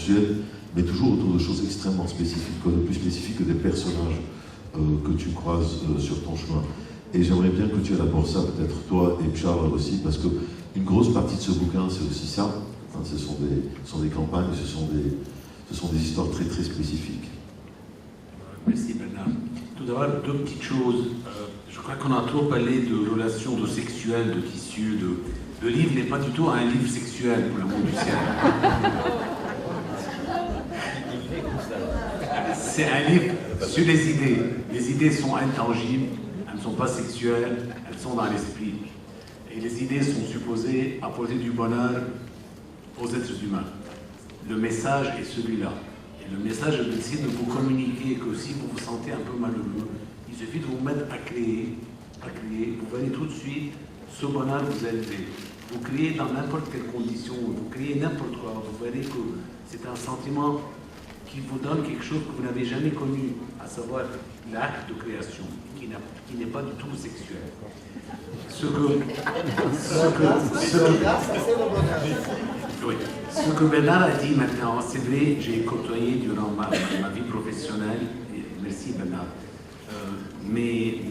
consensuel, mais toujours autour de choses extrêmement spécifiques, quoi de plus spécifique que des personnages que tu croises sur ton chemin. Et j'aimerais bien que tu élabores ça, peut-être toi et Charles aussi, parce qu'une grosse partie de ce bouquin, c'est aussi ça. Hein, ce sont des campagnes, ce sont des histoires très très spécifiques. Merci Bernard. Tout d'abord, deux petites choses. Je crois qu'on a trop parlé de relations de sexuelles, de tissus. Le livre n'est pas du tout un livre sexuel, pour l'amour du ciel. C'est un livre sur les idées. Les idées sont intangibles, elles ne sont pas sexuelles, elles sont dans l'esprit. Et les idées sont supposées apporter du bonheur aux êtres humains. Le message est celui-là. Et le message est d'essayer de vous communiquer que si vous vous sentez un peu malheureux, il suffit de vous mettre à créer, vous verrez tout de suite ce bonheur vous élever. Vous créez dans n'importe quelle condition, vous créez n'importe quoi, vous verrez que c'est un sentiment qui vous donne quelque chose que vous n'avez jamais connu, à savoir l'acte de création, qui n'est pas du tout sexuel. Ce que Bernard a dit maintenant, c'est vrai, j'ai côtoyé durant ma vie professionnelle, et merci Bernard, mes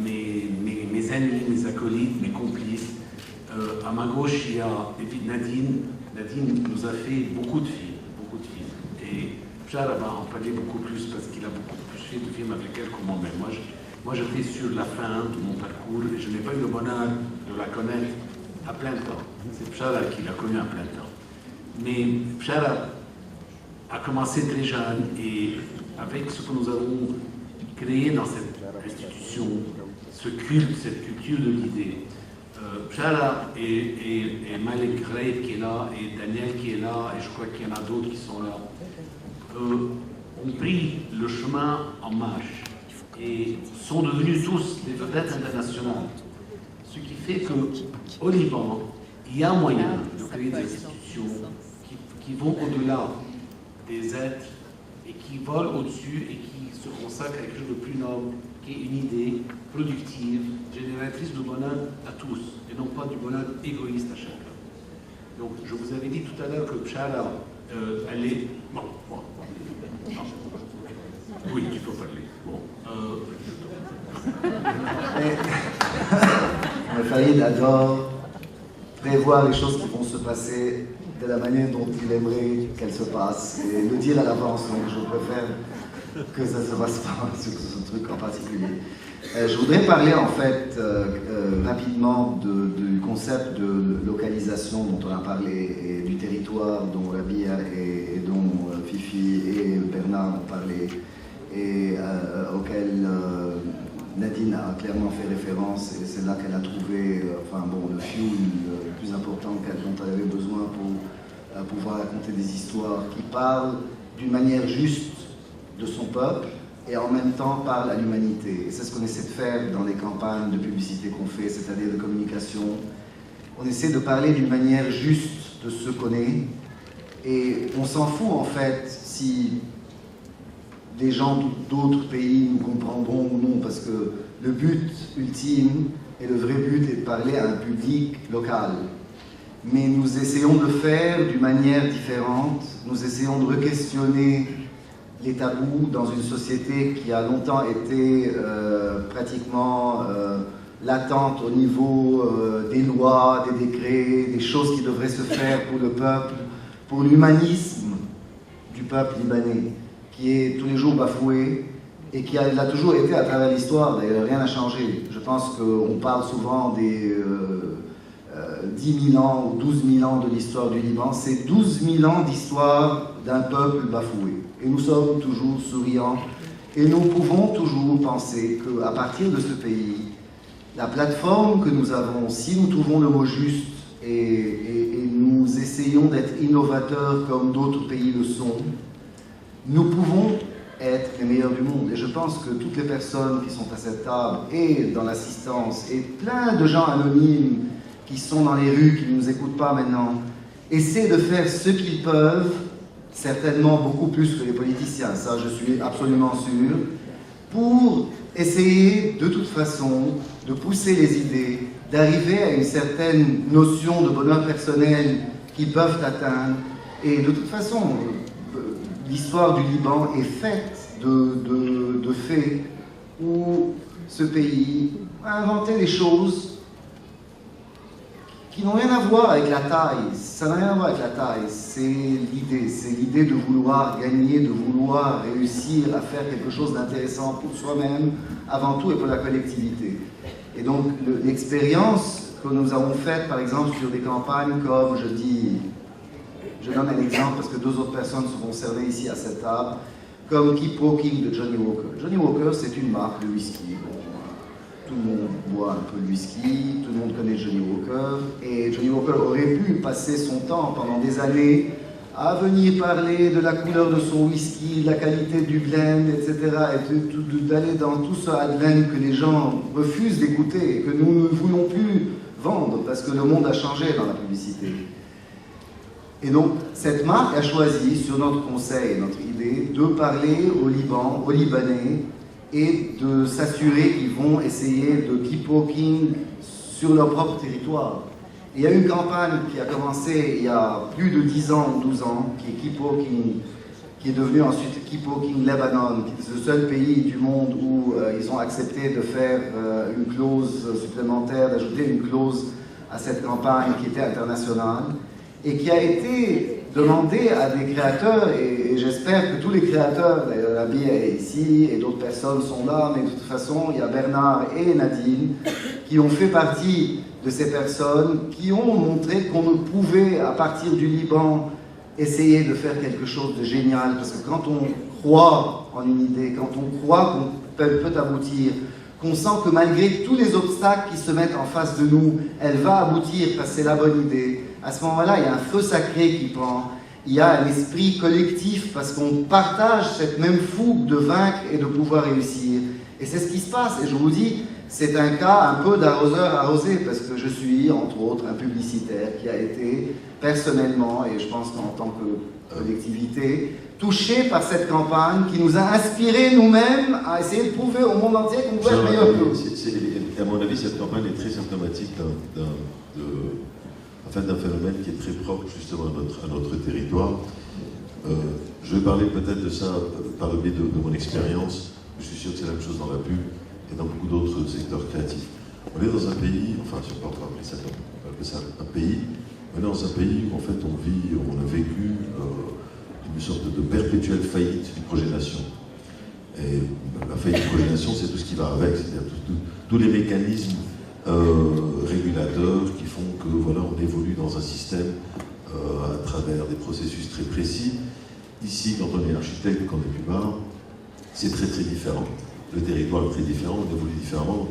amis, mes acolytes, mes complices. À ma gauche, il y a Nadine. Nadine nous a fait beaucoup de films. Et Charles va en parler beaucoup plus parce qu'il a beaucoup plus fait de films avec elle que moi-même. Moi, j'étais sur la fin de mon parcours et je n'ai pas eu le bonheur de la connaître à plein temps. C'est Charles qui l'a connue à plein temps. Mais Charles a commencé très jeune et avec ce que nous avons créé dans cette institution, ce culte, cette culture de l'idée, Pshara et Malik Reib qui est là, et Daniel qui est là, et je crois qu'il y en a d'autres qui sont là, ont pris le chemin en marche et sont devenus tous des vedettes internationales. Ce qui fait qu'au Liban, il y a moyen de créer des institutions qui vont au-delà des êtres et qui volent au-dessus et qui se consacrent à quelque chose de plus noble, qui est une idée productive, génératrice de bonheur à tous, et non pas du bonheur égoïste à chacun. Donc, je vous avais dit tout à l'heure que Pshara, elle est... Bon. Oui, tu peux parler. Bon. Faïd adore prévoir les choses qui vont se passer de la manière dont il aimerait qu'elles se passent et le dire à l'avance. Donc je préfère que ça ne se passe pas sur ce truc en particulier. Je voudrais parler en fait rapidement du concept de localisation dont on a parlé et du territoire dont Rabia et dont Fifi et Bernard ont parlé et auquel Nadine a clairement fait référence, et c'est là qu'elle a trouvé le fuel le plus important dont elle avait besoin pour pouvoir raconter des histoires qui parlent d'une manière juste de son peuple et en même temps parlent à l'humanité. Et c'est ce qu'on essaie de faire dans les campagnes de publicité qu'on fait, c'est-à-dire de communication. On essaie de parler d'une manière juste de ce qu'on est, et on s'en fout en fait si les gens d'autres pays nous comprendront ou non, parce que le but ultime et le vrai but est de parler à un public local. Mais nous essayons de le faire d'une manière différente, nous essayons de re-questionner les tabous dans une société qui a longtemps été pratiquement latente au niveau des lois, des décrets, des choses qui devraient se faire pour le peuple, pour l'humanisme du peuple libanais, qui est tous les jours bafoué et qui l'a toujours été à travers l'histoire. D'ailleurs, rien n'a changé. Je pense qu'on parle souvent des 10 000 ans ou 12 000 ans de l'histoire du Liban. C'est 12 000 ans d'histoire d'un peuple bafoué. Et nous sommes toujours souriants. Et nous pouvons toujours penser qu'à partir de ce pays, la plateforme que nous avons, si nous trouvons le mot juste et nous essayons d'être innovateurs comme d'autres pays le sont, nous pouvons être les meilleurs du monde. Et je pense que toutes les personnes qui sont à cette table et dans l'assistance et plein de gens anonymes qui sont dans les rues, qui ne nous écoutent pas maintenant, essaient de faire ce qu'ils peuvent, certainement beaucoup plus que les politiciens, ça je suis absolument sûr, pour essayer de toute façon de pousser les idées, d'arriver à une certaine notion de bonheur personnel qu'ils peuvent atteindre. Et de toute façon, l'histoire du Liban est faite de faits où ce pays a inventé des choses qui n'ont rien à voir avec la taille. Ça n'a rien à voir avec la taille, c'est l'idée de vouloir gagner, de vouloir réussir à faire quelque chose d'intéressant pour soi-même, avant tout, et pour la collectivité. Et donc, l'expérience que nous avons faite, par exemple, sur des campagnes comme, je donne un exemple parce que 2 autres personnes sont concernées ici à cette table, comme Keep Walking de Johnny Walker. Johnny Walker, c'est une marque de whisky. Tout le monde boit un peu de whisky, tout le monde connaît Johnny Walker, et Johnny Walker aurait pu passer son temps pendant des années à venir parler de la couleur de son whisky, de la qualité du blend, etc., et d'aller dans tout ce blend que les gens refusent d'écouter et que nous ne voulons plus vendre parce que le monde a changé dans la publicité. Et donc, cette marque a choisi, sur notre conseil, notre idée, de parler au Liban, aux Libanais, et de s'assurer qu'ils vont essayer de keep walking sur leur propre territoire. Et il y a une campagne qui a commencé il y a plus de 10 ans ou 12 ans, qui est Keep Walking, qui est devenu ensuite Keep Walking Lebanon, qui est le seul pays du monde où ils ont accepté de faire une clause supplémentaire, d'ajouter une clause à cette campagne qui était internationale, et qui a été demandé à des créateurs, et j'espère que tous les créateurs, d'ailleurs Rabi est ici, et d'autres personnes sont là, mais de toute façon, il y a Bernard et Nadine, qui ont fait partie de ces personnes, qui ont montré qu'on pouvait, à partir du Liban, essayer de faire quelque chose de génial, parce que quand on croit en une idée, quand on croit qu'on peut aboutir, qu'on sent que malgré tous les obstacles qui se mettent en face de nous, elle va aboutir parce que c'est la bonne idée. À ce moment-là, il y a un feu sacré qui prend, il y a un esprit collectif parce qu'on partage cette même fougue de vaincre et de pouvoir réussir. Et c'est ce qui se passe. Et je vous dis, c'est un cas un peu d'arroseur arrosé parce que je suis, entre autres, un publicitaire qui a été personnellement, et je pense qu'en tant que collectivité, touché par cette campagne qui nous a inspiré nous-mêmes à essayer de prouver au monde entier qu'on pouvait être meilleur que nous. À mon avis, cette campagne est très symptomatique d'un phénomène qui est très propre justement à notre territoire. Je vais parler peut-être de ça par le biais de mon expérience. Je suis sûr que c'est la même chose dans la pub et dans beaucoup d'autres secteurs créatifs. On est dans un pays, enfin si on peut appeler ça un pays, on est dans un pays où en fait on a vécu une sorte de perpétuelle faillite du projet nation. Et la faillite du projet nation, c'est tout ce qui va avec, c'est-à-dire tous les mécanismes régulateurs qui font que voilà, on évolue dans un système à travers des processus très précis. Ici, quand on est architecte, quand on est plupart, c'est très très différent. Le territoire est très différent, on évolue différemment,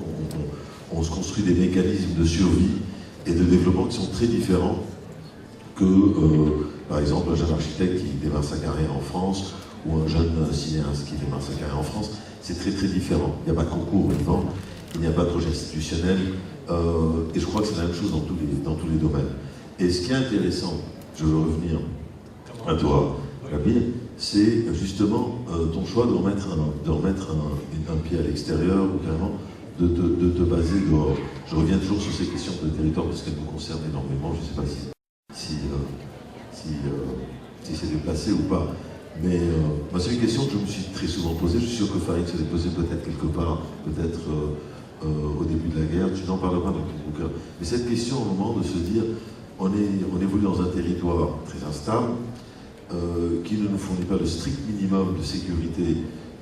on se construit des mécanismes de survie et de développement qui sont très différents que, par exemple, un jeune architecte qui démarre sa carrière en France ou un jeune cinéaste qui démarre sa carrière en France. C'est très très différent. Il n'y a pas de concours au Liban, il n'y a pas de projet institutionnel, et je crois que c'est la même chose dans tous les domaines. Et ce qui est intéressant, je veux revenir à toi, Kabir, c'est justement ton choix de remettre un pied à l'extérieur ou carrément de te baser dehors. Je reviens toujours sur ces questions de territoire parce qu'elles nous concernent énormément. Je ne sais pas si c'est déplacé ou pas. Mais c'est une question que je me suis très souvent posée. Je suis sûr que Farid se l'est posée peut-être quelque part, peut-être au début de la guerre. Tu n'en parles pas dans ton bouquin. Mais cette question, au moment de se dire, on évolue dans un territoire très instable, qui ne nous fournit pas le strict minimum de sécurité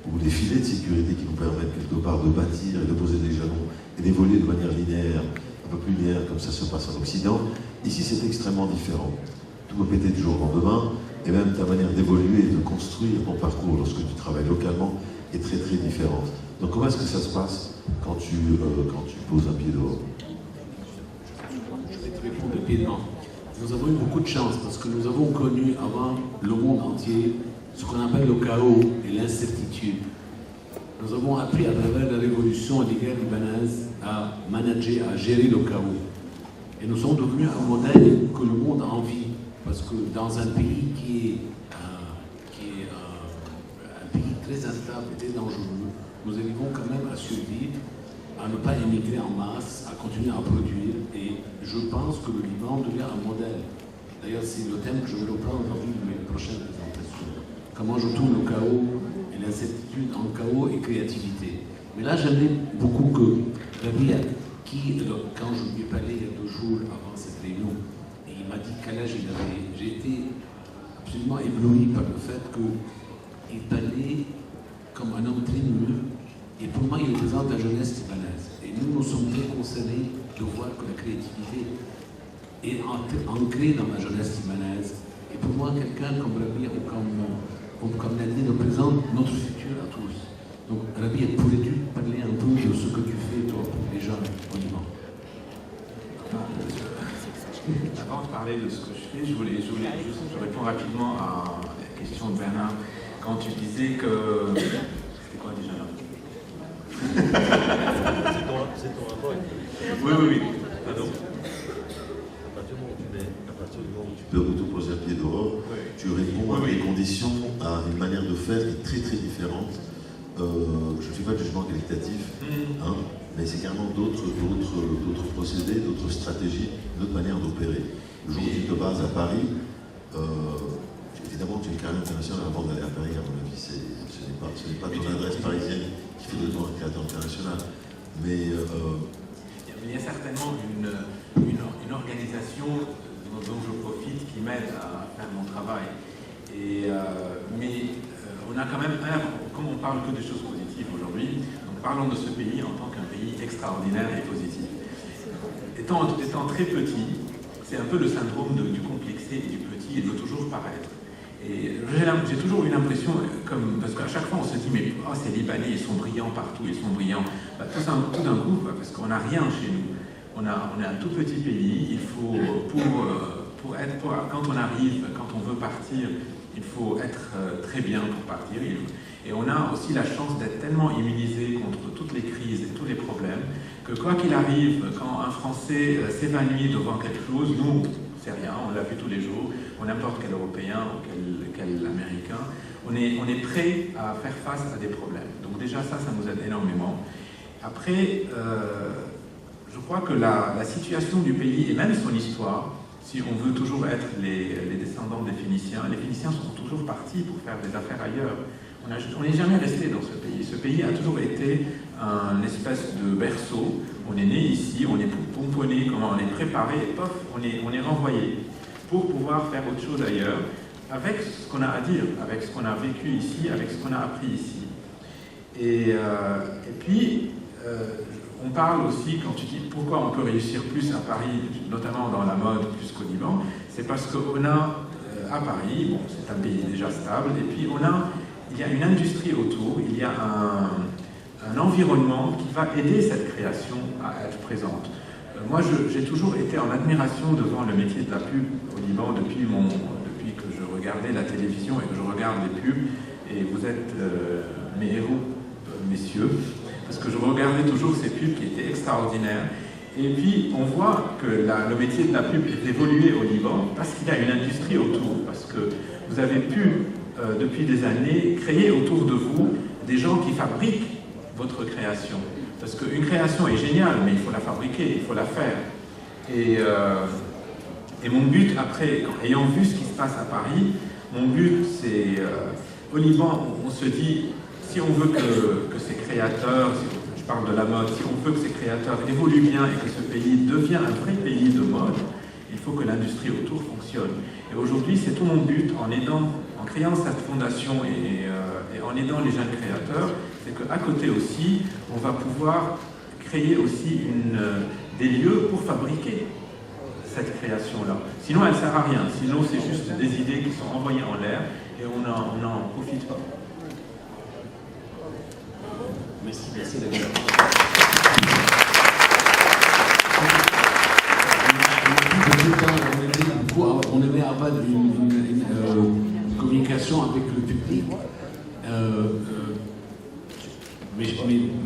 ou des filets de sécurité qui nous permettent quelque part de bâtir et de poser des jalons et d'évoluer de manière linéaire, un peu plus linéaire comme ça se passe en Occident. Ici, c'est extrêmement différent. Tout peut péter du jour au lendemain, et même ta manière d'évoluer et de construire ton parcours lorsque tu travailles localement est très très différente. Donc comment est-ce que ça se passe quand tu poses un pied dehors? Je vais te répondre rapidement. Nous avons eu beaucoup de chance parce que nous avons connu avant le monde entier ce qu'on appelle le chaos et l'incertitude. Nous avons appris à travers la révolution et les guerres libanaises à manager, à gérer le chaos. Et nous sommes devenus un modèle que le monde a envie. Parce que dans un pays qui est un pays très instable et très dangereux, nous arrivons quand même à survivre, à ne pas émigrer en masse, à continuer à produire. Et je pense que le Liban devient un modèle. D'ailleurs, c'est le thème que je vais reprendre dans une de mes prochaines présentations. comment je tourne le chaos et l'incertitude en chaos et créativité. Mais là, j'aimerais beaucoup que Rabih, qui, quand je lui ai parlé il y a 2 jours avant cette réunion, et il m'a dit quel âge il avait, j'ai été absolument ébloui par le fait qu'il parlait comme un homme très mûr, et pour moi, il représente la jeunesse libanaise. Et nous sommes très concernés de voir que la créativité est ancrée dans la jeunesse libanaise. Et pour moi, quelqu'un comme Rabih ou comme Nadine représente notre futur à tous. Donc, Rabih, pourrais-tu parler un peu de ce que tu fais, toi, pour les jeunes au Liban? Avant de parler de ce que je fais, je réponds rapidement à la question de Bernard. Quand tu disais que... C'était quoi déjà là? C'est ton rapport. Oui. Pardon. À partir du moment où tu peux te poser à pied dehors, tu réponds à des conditions, à une manière de faire qui est très très différente. Je ne fais pas de jugement qualitatif, mais c'est carrément d'autres procédés, d'autres stratégies, d'autres manières d'opérer. Aujourd'hui, de base à Paris, évidemment, tu es une carrière internationale avant d'aller à Paris, à mon avis. Ce n'est pas ton adresse parisienne qui fait de toi un créateur international. Mais il y a certainement une organisation dont je profite qui m'aide à faire mon travail. Mais on a quand même, comme on parle que des choses positives aujourd'hui, donc parlons de ce pays en tant qu'un pays extraordinaire et positif. Étant très petit, c'est un peu le syndrome du complexé et du petit et de toujours paraître. Et j'ai toujours eu l'impression, parce qu'à chaque fois on se dit, mais ces Libanais, ils sont brillants partout, ils sont brillants. Tout d'un coup, parce qu'on n'a rien chez nous. On est un tout petit pays, il faut, quand on arrive, quand on veut partir, il faut être très bien pour partir. Et on a aussi la chance d'être tellement immunisé contre toutes les crises et tous les problèmes, que quoi qu'il arrive, quand un Français s'évanouit devant quelque chose, nous, c'est rien, on l'a vu tous les jours, ou n'importe quel Européen ou quel Américain, on est prêt à faire face à des problèmes. Donc déjà ça nous aide énormément. Après, je crois que la situation du pays et même son histoire, si on veut toujours être les descendants des Phéniciens, les Phéniciens sont toujours partis pour faire des affaires ailleurs. On n'est jamais resté dans ce pays. Ce pays a toujours été un espèce de berceau. On est né ici, on est pomponné, on est préparé, et pof, on est renvoyé pour pouvoir faire autre chose ailleurs, avec ce qu'on a à dire, avec ce qu'on a vécu ici, avec ce qu'on a appris ici. Et puis, on parle aussi, quand tu dis pourquoi on peut réussir plus à Paris, notamment dans la mode, plus qu'au Liban, c'est parce qu'on a à Paris, bon, c'est un pays déjà stable, et puis il y a une industrie autour, il y a un environnement qui va aider cette création à être présente. Moi, j'ai toujours été en admiration devant le métier de la pub au Liban depuis que je regardais la télévision et que je regarde les pubs, et vous êtes mes héros, messieurs, parce que je regardais toujours ces pubs qui étaient extraordinaires. Et puis, on voit que le métier de la pub est évolué au Liban parce qu'il y a une industrie autour, parce que vous avez pu, depuis des années, créer autour de vous des gens qui fabriquent votre création. Parce qu'une création est géniale, mais il faut la fabriquer, il faut la faire. Et mon but, après, ayant vu ce qui se passe à Paris, mon but, c'est, au Liban, on se dit, si on veut que ces créateurs, je parle de la mode, si on veut que ces créateurs évoluent bien et que ce pays devienne un vrai pays de mode, il faut que l'industrie autour fonctionne. Et aujourd'hui, c'est tout mon but en créant cette fondation et en aidant les jeunes créateurs, c'est qu'à côté aussi, on va pouvoir créer aussi des lieux pour fabriquer cette création-là. Sinon, elle ne sert à rien. Sinon, c'est juste des idées qui sont envoyées en l'air et on n'en profite pas. Merci d'accord. On aimait avoir une communication avec le public.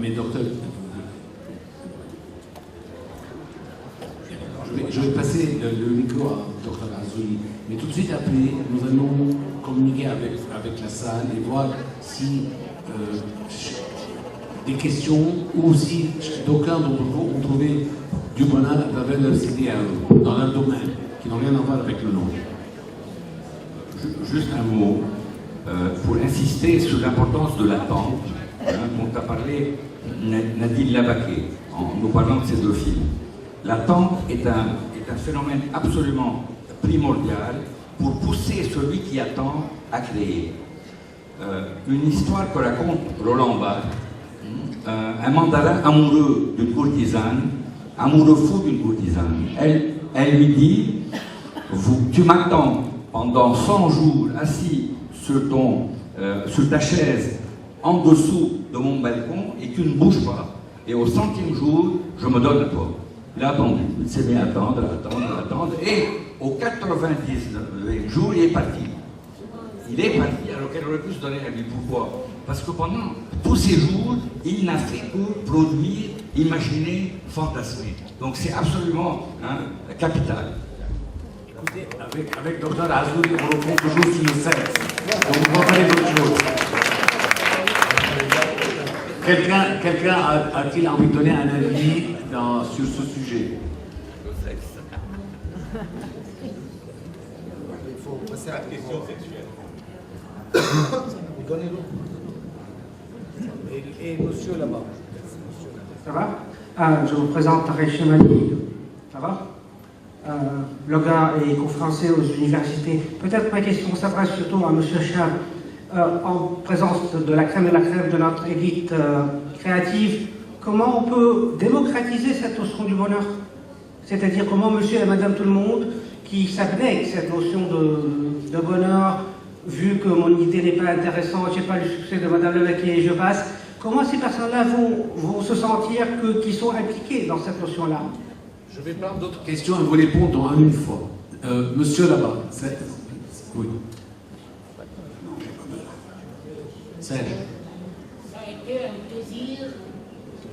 Mais docteur, je vais passer le micro à docteur Azouli. Mais tout de suite après, nous allons communiquer avec la salle et voir si des questions ou si d'aucuns d'entre vous ont trouvé du bonheur à travers leur idées dans leur domaine, qui n'ont rien à voir avec le nôtre. Juste un mot. pour insister sur l'importance de l'attente dont a parlé Nadine Labaqué en nous parlant de ces deux films. L'attente est un phénomène absolument primordial pour pousser celui qui attend à créer. Une histoire que raconte Roland Barthes, un mandarin amoureux d'une courtisane, amoureux fou d'une courtisane. Elle lui dit, tu m'attends pendant 100 jours assis sur ta chaise en dessous de mon balcon et tu ne bouges pas. Et au 100e jour, je me donne à toi. Il a attendu. Il s'est mis à attendre. Et au 99e jour, il est parti. Il est parti alors qu'elle aurait pu se donner la vie. Pourquoi? Parce que pendant tous ces jours, il n'a fait que produire, imaginer, fantasmer. Donc c'est absolument capital. Écoutez, avec Dr Azouri, on reprend toujours sur le sexe. Donc on va parler d'autre chose. Quelqu'un a-t-il envie de donner un avis sur ce sujet? Le sexe. Il faut passer à la question sexuelle. Et monsieur là-bas. Ça va? Je vous présente Tarek Chemani. Ça va? Blogueur et conférencier aux universités. Peut-être ma question s'adresse surtout à monsieur Chab. En présence de la crème de notre élite créative, comment on peut démocratiser cette notion du bonheur? C'est-à-dire comment monsieur et madame tout le monde, qui s'abnèguent cette notion de bonheur, vu que mon idée n'est pas intéressante, j'ai pas le succès de madame Levaquet et je passe, comment ces personnes-là vont se sentir qu'ils sont impliqués dans cette notion-là? Je vais prendre d'autres questions et vous répondre en une fois. Monsieur là-bas, oui. Serge. Ça a été un plaisir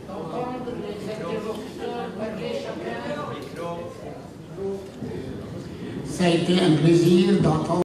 d'entendre les interlocuteurs parler chacun. Ça a été un plaisir d'entendre